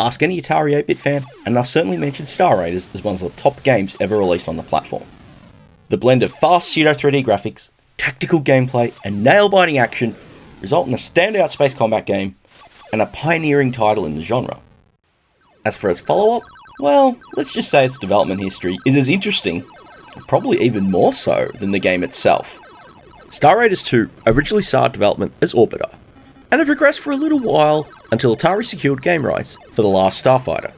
Ask any Atari 8-bit fan, and they'll certainly mention Star Raiders as one of the top games ever released on the platform. The blend of fast pseudo-3D graphics, tactical gameplay, and nail-biting action result in a standout space combat game and a pioneering title in the genre. As for its follow-up, well, let's just say its development history is as interesting, probably even more so, than the game itself. Star Raiders 2 originally started development as Orbiter, and it progressed for a little while until Atari secured game rights for The Last Starfighter.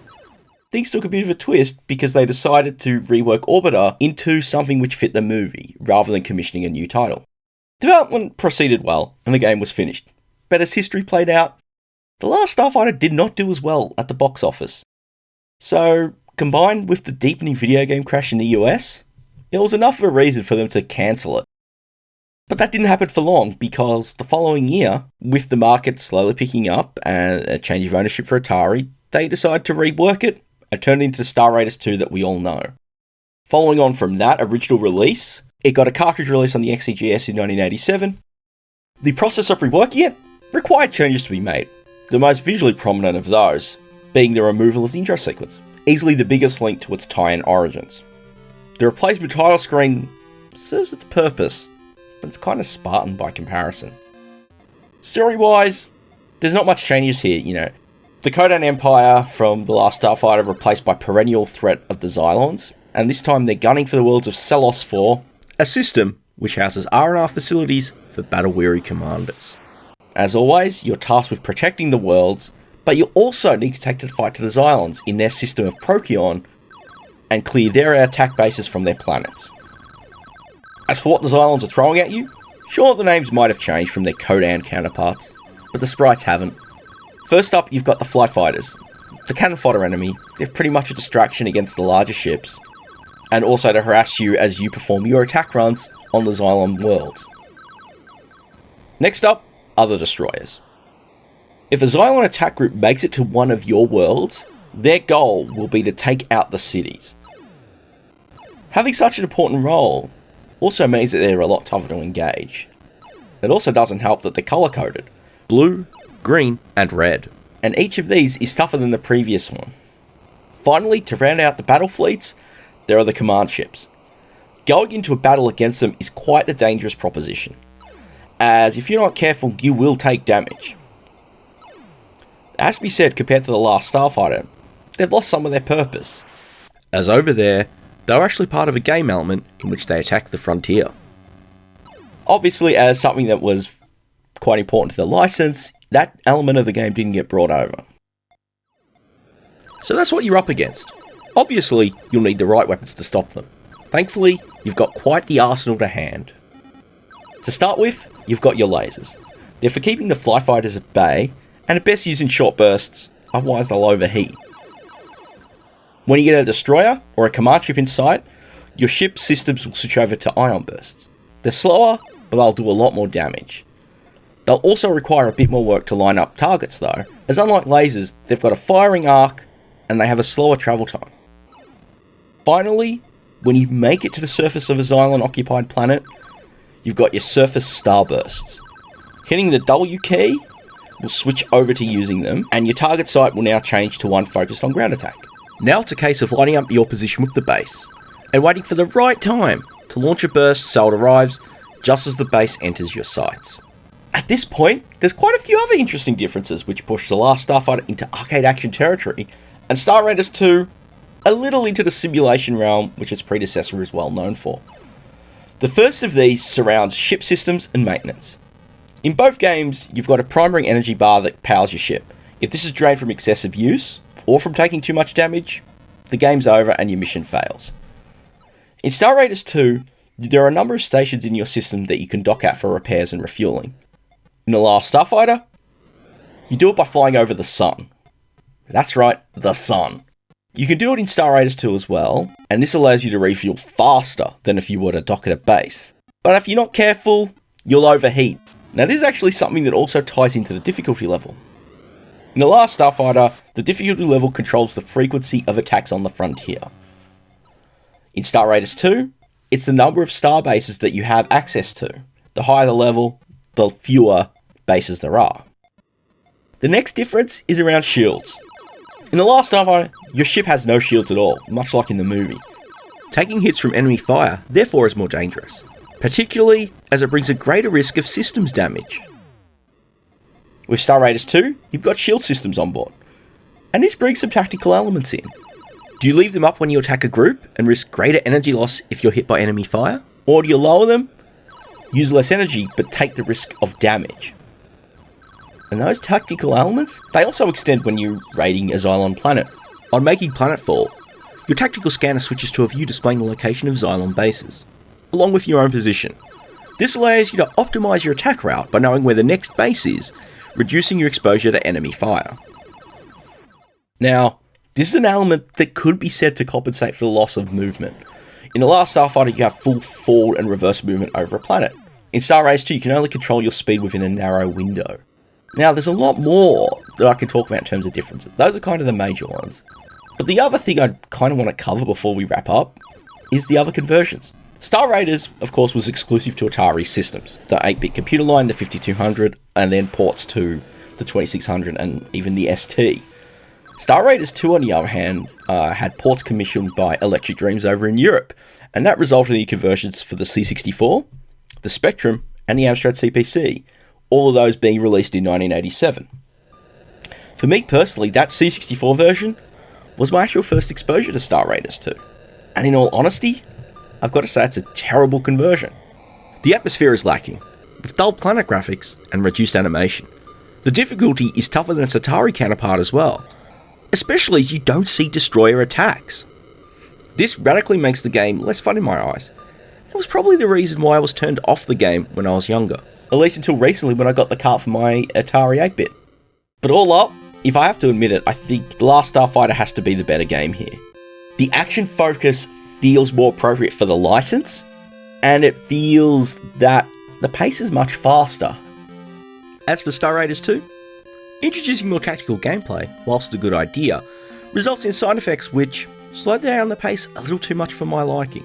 Things took a bit of a twist because they decided to rework Orbiter into something which fit the movie, rather than commissioning a new title. Development proceeded well, and the game was finished. But as history played out, The Last Starfighter did not do as well at the box office. So, combined with the deepening video game crash in the US, it was enough of a reason for them to cancel it. But that didn't happen for long, because the following year, with the market slowly picking up and a change of ownership for Atari, they decided to rework it and turn it into the Star Raiders 2 that we all know. Following on from that original release, it got a cartridge release on the XEGS in 1987. The process of reworking it required changes to be made, the most visually prominent of those being the removal of the intro sequence, easily the biggest link to its tie-in origins. The replacement title screen serves its purpose, but it's kind of Spartan by comparison. Story-wise, there's not much changes here, The Kodan Empire from The Last Starfighter replaced by perennial threat of the Xylons, and this time they're gunning for the worlds of Celos 4, a system which houses R&R facilities for battle-weary commanders. As always, you're tasked with protecting the worlds, but you also need to take the fight to the Xylons in their system of Procyon and clear their attack bases from their planets. As for what the Xylons are throwing at you, sure, the names might have changed from their Kodan counterparts, but the sprites haven't. First up, you've got the Fly Fighters, the cannon fodder enemy. They're pretty much a distraction against the larger ships, and also to harass you as you perform your attack runs on the Xylon worlds. Next up are the Destroyers. If a Xylon attack group makes it to one of your worlds, their goal will be to take out the cities. Having such an important role also means that they're a lot tougher to engage. It also doesn't help that they're colour-coded: blue, green, and red, and each of these is tougher than the previous one. Finally, to round out the battle fleets, there are the command ships. Going into a battle against them is quite a dangerous proposition, as if you're not careful, you will take damage. It has to be said, compared to The Last Starfighter, they've lost some of their purpose, as over there, they were actually part of a game element in which they attacked the frontier. Obviously, as something that was quite important to the license, that element of the game didn't get brought over. So that's what you're up against. Obviously, you'll need the right weapons to stop them. Thankfully, you've got quite the arsenal to hand. To start with, you've got your lasers. They're for keeping the Fly Fighters at bay, and are best used in short bursts, otherwise they'll overheat. When you get a destroyer or a command ship in sight, your ship's systems will switch over to ion bursts. They're slower, but they'll do a lot more damage. They'll also require a bit more work to line up targets though, as unlike lasers, they've got a firing arc and they have a slower travel time. Finally, when you make it to the surface of a Xylon-occupied planet, you've got your surface starbursts. Hitting the W key will switch over to using them, and your target site will now change to one focused on ground attack. Now it's a case of lining up your position with the base, and waiting for the right time to launch a burst so it arrives just as the base enters your sights. At this point, there's quite a few other interesting differences which push The Last Starfighter into arcade action territory, and Star Raiders 2 a little into the simulation realm which its predecessor is well known for. The first of these surrounds ship systems and maintenance. In both games, you've got a primary energy bar that powers your ship. If this is drained from excessive use, or from taking too much damage, the game's over and your mission fails. In Star Raiders 2, there are a number of stations in your system that you can dock at for repairs and refueling. In The Last Starfighter, you do it by flying over the sun. That's right, the sun. You can do it in Star Raiders 2 as well, and this allows you to refuel faster than if you were to dock at a base. But if you're not careful, you'll overheat. Now this is actually something that also ties into the difficulty level. In The Last Starfighter, the difficulty level controls the frequency of attacks on the frontier. In Star Raiders 2, it's the number of star bases that you have access to. The higher the level, the fewer bases there are. The next difference is around shields. In The Last Starfighter, your ship has no shields at all, much like in the movie. Taking hits from enemy fire, therefore, is more dangerous, particularly as it brings a greater risk of systems damage. With Star Raiders 2, you've got shield systems on board, and this brings some tactical elements in. Do you leave them up when you attack a group and risk greater energy loss if you're hit by enemy fire? Or do you lower them, use less energy, but take the risk of damage? And those tactical elements, they also extend when you're raiding a Xylon planet. On making planetfall, your tactical scanner switches to a view displaying the location of Xylon bases, along with your own position. This allows you to optimize your attack route by knowing where the next base is, reducing your exposure to enemy fire. Now, this is an element that could be said to compensate for the loss of movement. In The Last Starfighter, you have full forward and reverse movement over a planet. In Star Raiders 2, you can only control your speed within a narrow window. Now, there's a lot more that I can talk about in terms of differences. Those are kind of the major ones. But the other thing I kind of want to cover before we wrap up is the other conversions. Star Raiders, of course, was exclusive to Atari systems. The 8-bit computer line, the 5200, and then ports to the 2600 and even the ST. Star Raiders 2, on the other hand, had ports commissioned by Electric Dreams over in Europe, and that resulted in conversions for the C64, the Spectrum, and the Amstrad CPC, all of those being released in 1987. For me personally, that C64 version was my actual first exposure to Star Raiders 2. And in all honesty, I've got to say it's a terrible conversion. The atmosphere is lacking, with dull planet graphics and reduced animation. The difficulty is tougher than its Atari counterpart as well, especially as you don't see destroyer attacks. This radically makes the game less fun in my eyes. That was probably the reason why I was turned off the game when I was younger. At least until recently when I got the cart for my Atari 8-bit. But all up, if I have to admit it, I think The Last Starfighter has to be the better game here. The action focus feels more appropriate for the license, and it feels that the pace is much faster. As for Star Raiders 2, introducing more tactical gameplay, whilst a good idea, results in side effects which slow down the pace a little too much for my liking.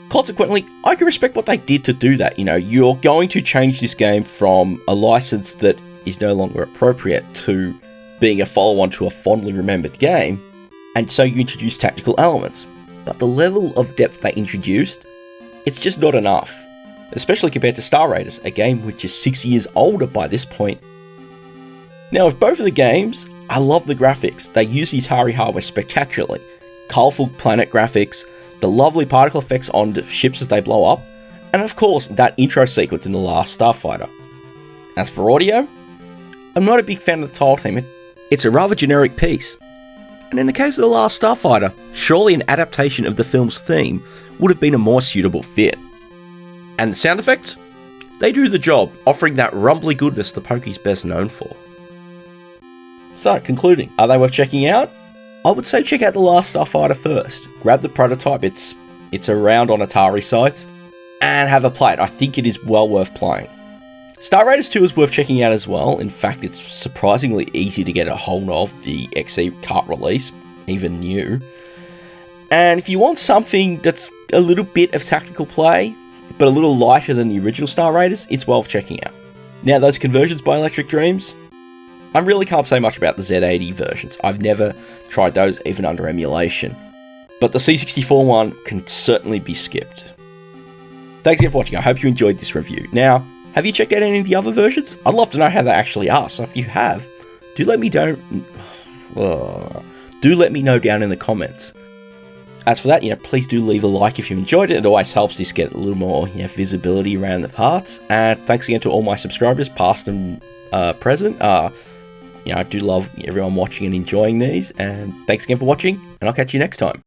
Consequently, I can respect what they did to do that. You're going to change this game from a license that is no longer appropriate to being a follow-on to a fondly remembered game, and so you introduce tactical elements. But the level of depth they introduced, it's just not enough. Especially compared to Star Raiders, a game which is 6 years older by this point. Now, with both of the games, I love the graphics. They use the Atari hardware spectacularly. Colourful planet graphics, the lovely particle effects on the ships as they blow up, and of course, that intro sequence in The Last Starfighter. As for audio, I'm not a big fan of the title theme. It's a rather generic piece. And in the case of The Last Starfighter, surely an adaptation of the film's theme would have been a more suitable fit. And the sound effects? They do the job, offering that rumbly goodness the Pokey's best known for. So, concluding, are they worth checking out? I would say check out The Last Starfighter first. Grab the prototype, it's around on Atari sites, and have a play it. I think it is well worth playing. Star Raiders 2 is worth checking out as well. In fact, it's surprisingly easy to get a hold of, the XE cart release, even new. And if you want something that's a little bit of tactical play, but a little lighter than the original Star Raiders, it's well worth checking out. Now, those conversions by Electric Dreams, I really can't say much about the Z80 versions. I've never tried those even under emulation. But the C64 one can certainly be skipped. Thanks again for watching. I hope you enjoyed this review. Now, have you checked out any of the other versions? I'd love to know how they actually are. So if you have, do let me know down in the comments. As for that, please do leave a like if you enjoyed it. It always helps this get a little more visibility around the parts. And thanks again to all my subscribers, past and present. I do love everyone watching and enjoying these. And thanks again for watching, and I'll catch you next time.